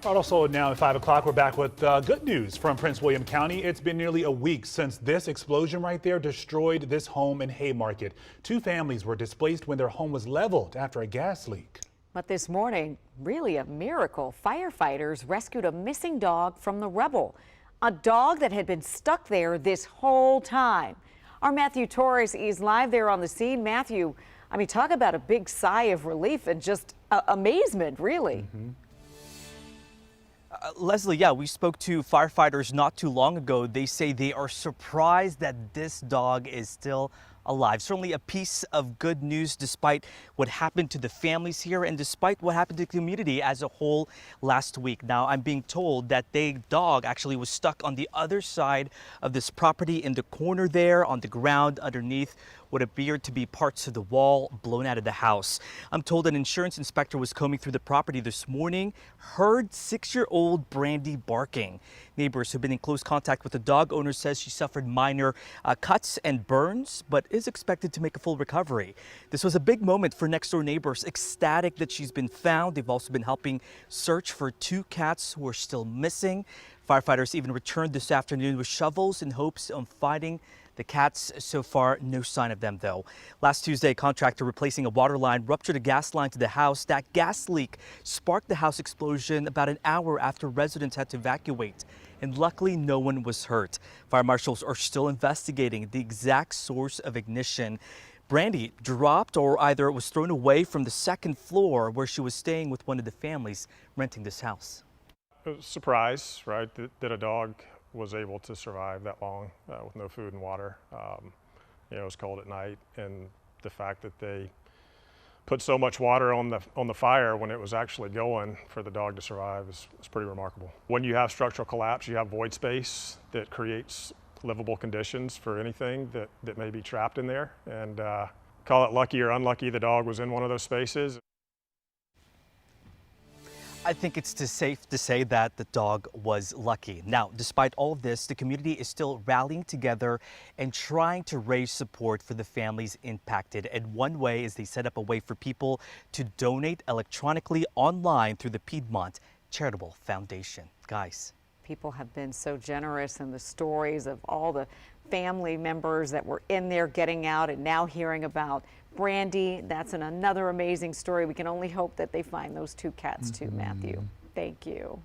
Also now at 5 o'clock, we're back with good news from Prince William County. It's been nearly a week since this explosion right there destroyed this home in Haymarket. Two families were displaced when their home was leveled after a gas leak. But this morning, really a miracle. Firefighters rescued a missing dog from the rubble. A dog that had been stuck there this whole time. Our Matthew Torres is live there on the scene. Matthew, I mean, talk about a big sigh of relief and just amazement, really. Leslie, yeah, we spoke to firefighters not too long ago. They say they are surprised that this dog is still alive. Certainly a piece of good news despite what happened to the families here and despite what happened to the community as a whole last week. Now, I'm being told that the dog actually was stuck on the other side of this property in the corner there on the ground underneath what appeared to be parts of the wall blown out of the house. I'm told an insurance inspector was combing through the property this morning, heard 6-year-old Brandy barking. Neighbors who've been in close contact with the dog owner says she suffered minor cuts and burns, but is expected to make a full recovery. This was a big moment for next door neighbors, ecstatic that she's been found. They've also been helping search for 2 cats who are still missing. Firefighters even returned this afternoon with shovels in hopes of finding the cats. So far, no sign of them, though. Last Tuesday, a contractor replacing a water line ruptured a gas line to the house. That gas leak sparked the house explosion about an hour after residents had to evacuate. And luckily, no one was hurt. Fire marshals are still investigating the exact source of ignition. Brandy dropped or either was thrown away from the 2nd floor where she was staying with one of the families renting this house. It was a surprise, right, that a dog was able to survive that long with no food and water. It was cold at night, and the fact that they put so much water on the fire when it was actually going for the dog to survive is pretty remarkable. When you have structural collapse, you have void space that creates livable conditions for anything that may be trapped in there. And call it lucky or unlucky, the dog was in one of those spaces. I think it's safe to say that the dog was lucky. Now, despite all of this, the community is still rallying together and trying to raise support for the families impacted. And one way is they set up a way for people to donate electronically online through the Piedmont Charitable Foundation. Guys. People have been so generous, and the stories of all the family members that were in there getting out and now hearing about Brandy. That's another amazing story. We can only hope that they find those 2 cats too, Matthew. Thank you.